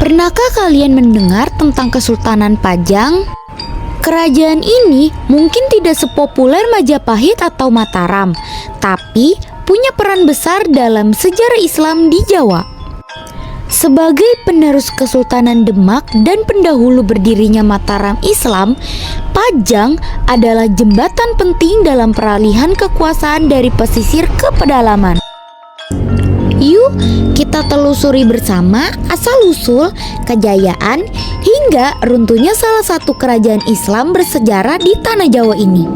Pernahkah kalian mendengar tentang Kesultanan Pajang? Kerajaan ini mungkin tidak sepopuler Majapahit atau Mataram, tapi punya peran besar dalam sejarah Islam di Jawa. Sebagai penerus Kesultanan Demak dan pendahulu berdirinya Mataram Islam, Pajang adalah jembatan penting dalam peralihan kekuasaan dari pesisir ke pedalaman. Yuk kita telusuri bersama asal-usul, kejayaan, hingga runtuhnya salah satu kerajaan Islam bersejarah di tanah Jawa ini.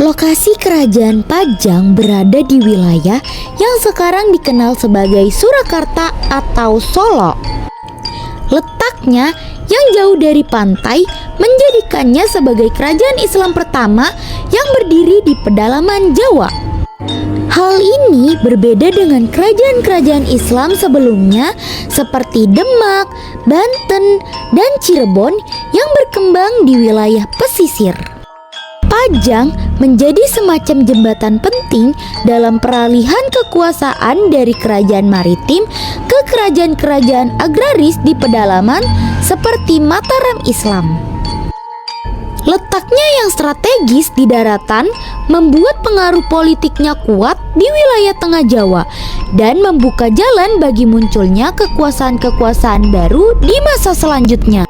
Lokasi kerajaan Pajang berada di wilayah yang sekarang dikenal sebagai Surakarta atau Solo. Letaknya yang jauh dari pantai menjadikannya sebagai kerajaan Islam pertama yang berdiri di pedalaman Jawa. Hal ini berbeda dengan kerajaan-kerajaan Islam sebelumnya seperti Demak, Banten, dan Cirebon yang berkembang di wilayah pesisir. Pajang menjadi semacam jembatan penting dalam peralihan kekuasaan dari kerajaan maritim ke kerajaan-kerajaan agraris di pedalaman seperti Mataram Islam. Letaknya yang strategis di daratan membuat pengaruh politiknya kuat di wilayah tengah Jawa dan membuka jalan bagi munculnya kekuasaan-kekuasaan baru di masa selanjutnya.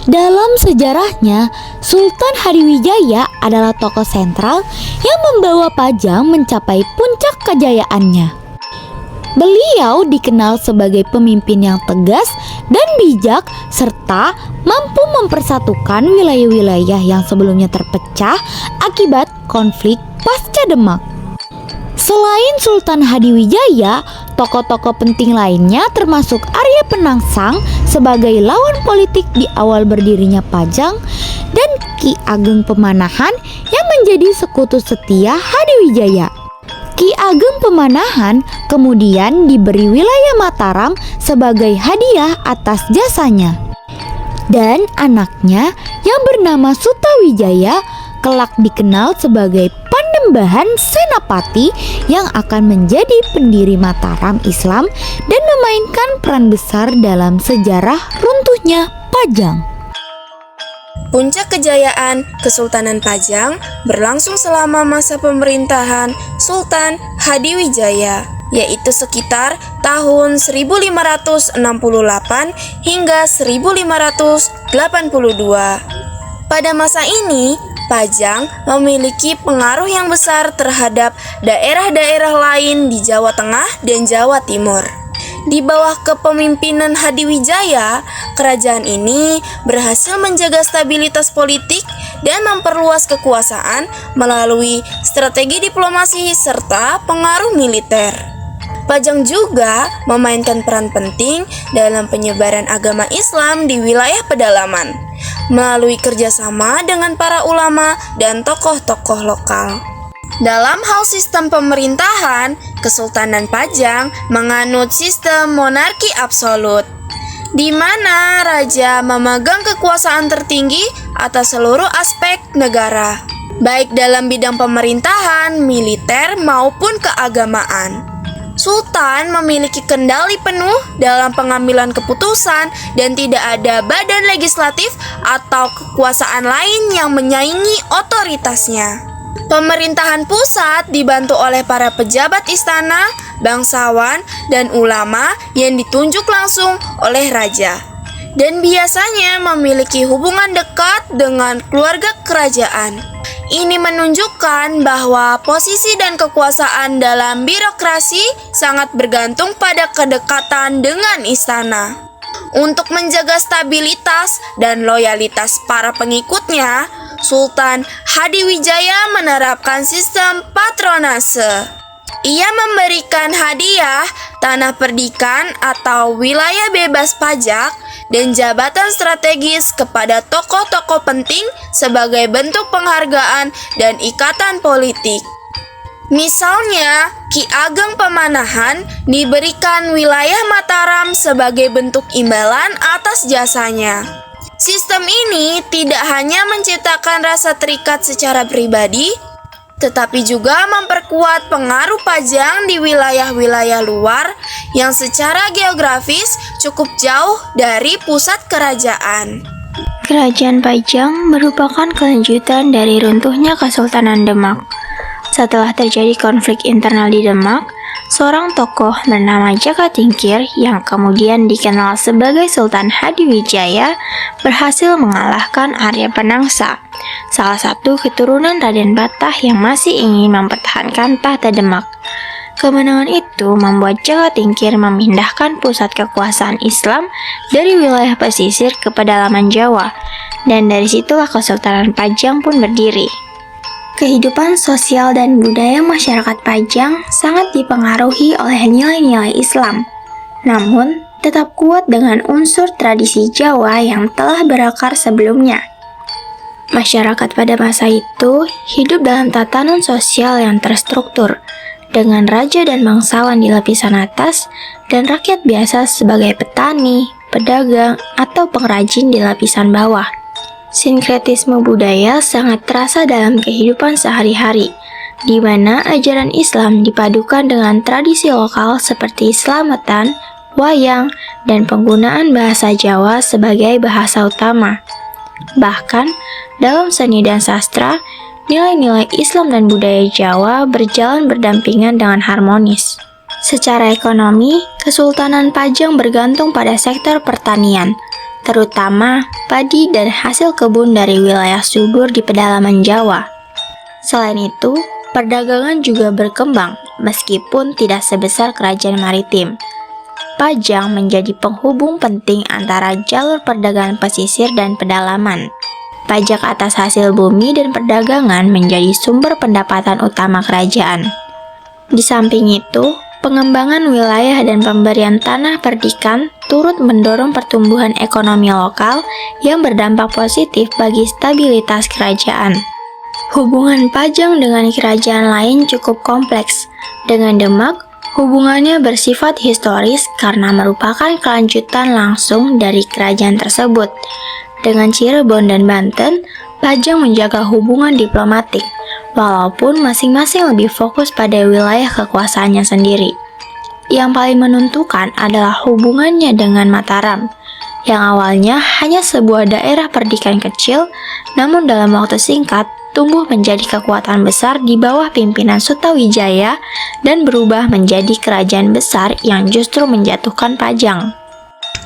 Dalam sejarahnya, Sultan Hadiwijaya adalah tokoh sentral yang membawa Pajang mencapai puncak kejayaannya. Beliau dikenal sebagai pemimpin yang tegas dan bijak serta mampu mempersatukan wilayah-wilayah yang sebelumnya terpecah akibat konflik pasca Demak. Selain Sultan Hadiwijaya, tokoh-tokoh penting lainnya termasuk Arya Penangsang sebagai lawan politik di awal berdirinya Pajang dan Ki Ageng Pemanahan yang menjadi sekutu setia Hadiwijaya. Ki Ageng Pemanahan kemudian diberi wilayah Mataram sebagai hadiah atas jasanya. Dan anaknya yang bernama Sutawijaya kelak dikenal sebagai Panembahan Senapati yang akan menjadi pendiri Mataram Islam dan memainkan peran besar dalam sejarah runtuhnya Pajang. Puncak kejayaan Kesultanan Pajang berlangsung selama masa pemerintahan Sultan Hadiwijaya, yaitu sekitar tahun 1568 hingga 1582. Pada masa ini, Pajang memiliki pengaruh yang besar terhadap daerah-daerah lain di Jawa Tengah dan Jawa Timur. Di bawah kepemimpinan Hadiwijaya, kerajaan ini berhasil menjaga stabilitas politik dan memperluas kekuasaan melalui strategi diplomasi serta pengaruh militer. Pajang juga memainkan peran penting dalam penyebaran agama Islam di wilayah pedalaman, melalui kerjasama dengan para ulama dan tokoh-tokoh lokal. Dalam hal sistem pemerintahan, Kesultanan Pajang menganut sistem monarki absolut, di mana raja memegang kekuasaan tertinggi atas seluruh aspek negara, baik dalam bidang pemerintahan, militer, maupun keagamaan. Sultan memiliki kendali penuh dalam pengambilan keputusan dan tidak ada badan legislatif atau kekuasaan lain yang menyaingi otoritasnya. Pemerintahan pusat dibantu oleh para pejabat istana, bangsawan, dan ulama yang ditunjuk langsung oleh raja, dan biasanya memiliki hubungan dekat dengan keluarga kerajaan. Ini menunjukkan bahwa posisi dan kekuasaan dalam birokrasi sangat bergantung pada kedekatan dengan istana. Untuk menjaga stabilitas dan loyalitas para pengikutnya, Sultan Hadiwijaya menerapkan sistem patronase. Ia memberikan hadiah, tanah perdikan atau wilayah bebas pajak, dan jabatan strategis kepada tokoh-tokoh penting sebagai bentuk penghargaan dan ikatan politik. Misalnya, Ki Ageng Pemanahan diberikan wilayah Mataram sebagai bentuk imbalan atas jasanya. Sistem ini tidak hanya menciptakan rasa terikat secara pribadi, tetapi juga memperkuat pengaruh Pajang di wilayah-wilayah luar yang secara geografis cukup jauh dari pusat kerajaan. Kerajaan Pajang merupakan kelanjutan dari runtuhnya Kesultanan Demak. Setelah terjadi konflik internal di Demak, seorang tokoh bernama Jaka Tingkir yang kemudian dikenal sebagai Sultan Hadiwijaya berhasil mengalahkan Arya Penangsa, salah satu keturunan Raden Batah yang masih ingin mempertahankan tahta Demak. Kemenangan itu membuat Jaka Tingkir memindahkan pusat kekuasaan Islam dari wilayah pesisir ke pedalaman Jawa, dan dari situlah Kesultanan Pajang pun berdiri. Kehidupan sosial dan budaya masyarakat Pajang sangat dipengaruhi oleh nilai-nilai Islam, namun tetap kuat dengan unsur tradisi Jawa yang telah berakar sebelumnya. Masyarakat pada masa itu hidup dalam tatanan sosial yang terstruktur, dengan raja dan bangsawan di lapisan atas dan rakyat biasa sebagai petani, pedagang, atau pengrajin di lapisan bawah. Sinkretisme budaya sangat terasa dalam kehidupan sehari-hari, di mana ajaran Islam dipadukan dengan tradisi lokal seperti selamatan, wayang, dan penggunaan bahasa Jawa sebagai bahasa utama. Bahkan, dalam seni dan sastra, nilai-nilai Islam dan budaya Jawa berjalan berdampingan dengan harmonis. Secara ekonomi, Kesultanan Pajang bergantung pada sektor pertanian, terutama padi dan hasil kebun dari wilayah subur di pedalaman Jawa. Selain itu, perdagangan juga berkembang meskipun tidak sebesar kerajaan maritim. Pajang menjadi penghubung penting antara jalur perdagangan pesisir dan pedalaman. Pajak atas hasil bumi dan perdagangan menjadi sumber pendapatan utama kerajaan. Di samping itu, pengembangan wilayah dan pemberian tanah perdikan turut mendorong pertumbuhan ekonomi lokal yang berdampak positif bagi stabilitas kerajaan. Hubungan Pajang dengan kerajaan lain cukup kompleks. Dengan Demak, hubungannya bersifat historis karena merupakan kelanjutan langsung dari kerajaan tersebut. Dengan Cirebon dan Banten, Pajang menjaga hubungan diplomatik, walaupun masing-masing lebih fokus pada wilayah kekuasaannya sendiri. Yang paling menentukan adalah hubungannya dengan Mataram, yang awalnya hanya sebuah daerah perdikan kecil, namun dalam waktu singkat tumbuh menjadi kekuatan besar di bawah pimpinan Sutawijaya dan berubah menjadi kerajaan besar yang justru menjatuhkan Pajang.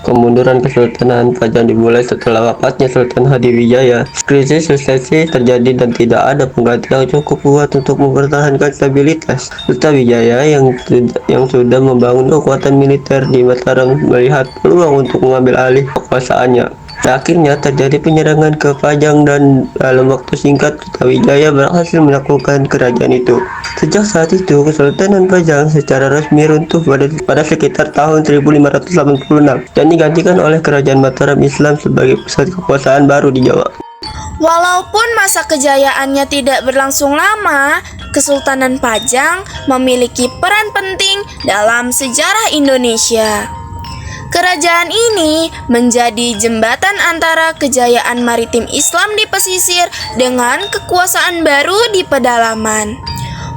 Kemunduran Kesultanan Pajang dimulai setelah wafatnya Sultan Hadiwijaya. Krisis suksesi terjadi dan tidak ada pengganti yang cukup kuat untuk mempertahankan stabilitas. Sutawijaya yang sudah membangun kekuatan militer di Mataram melihat peluang untuk mengambil alih kekuasaannya. Akhirnya terjadi penyerangan ke Pajang dan dalam waktu singkat Sutawijaya berhasil menaklukkan kerajaan itu. Sejak saat itu, Kesultanan Pajang secara resmi runtuh pada sekitar tahun 1586 dan digantikan oleh Kerajaan Mataram Islam sebagai pusat kekuasaan baru di Jawa. Walaupun masa kejayaannya tidak berlangsung lama, Kesultanan Pajang memiliki peran penting dalam sejarah Indonesia. Kerajaan ini menjadi jembatan antara kejayaan maritim Islam di pesisir dengan kekuasaan baru di pedalaman.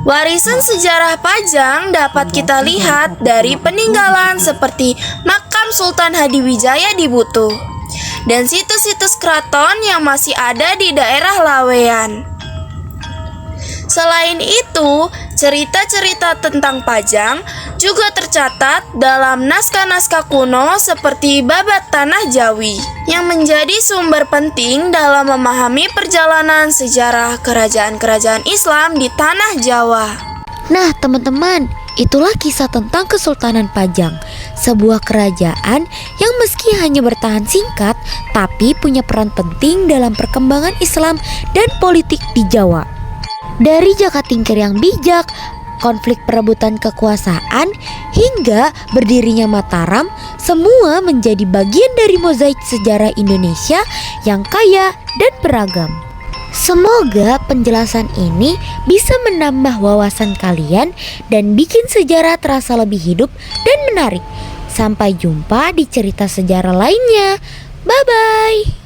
Warisan sejarah Pajang dapat kita lihat dari peninggalan seperti makam Sultan Hadiwijaya di Butuh dan situs-situs keraton yang masih ada di daerah Laweyan. Selain itu, cerita-cerita tentang Pajang juga tercatat dalam naskah-naskah kuno seperti Babat Tanah Jawi yang menjadi sumber penting dalam memahami perjalanan sejarah kerajaan-kerajaan Islam di tanah Jawa. Nah teman-teman, itulah kisah tentang Kesultanan Pajang, sebuah kerajaan yang meski hanya bertahan singkat, tapi punya peran penting dalam perkembangan Islam dan politik di Jawa. Dari Jaka Tingkir yang bijak, konflik perebutan kekuasaan, hingga berdirinya Mataram, semua menjadi bagian dari mozaik sejarah Indonesia yang kaya dan beragam. Semoga penjelasan ini bisa menambah wawasan kalian dan bikin sejarah terasa lebih hidup dan menarik. Sampai jumpa di cerita sejarah lainnya. Bye-bye.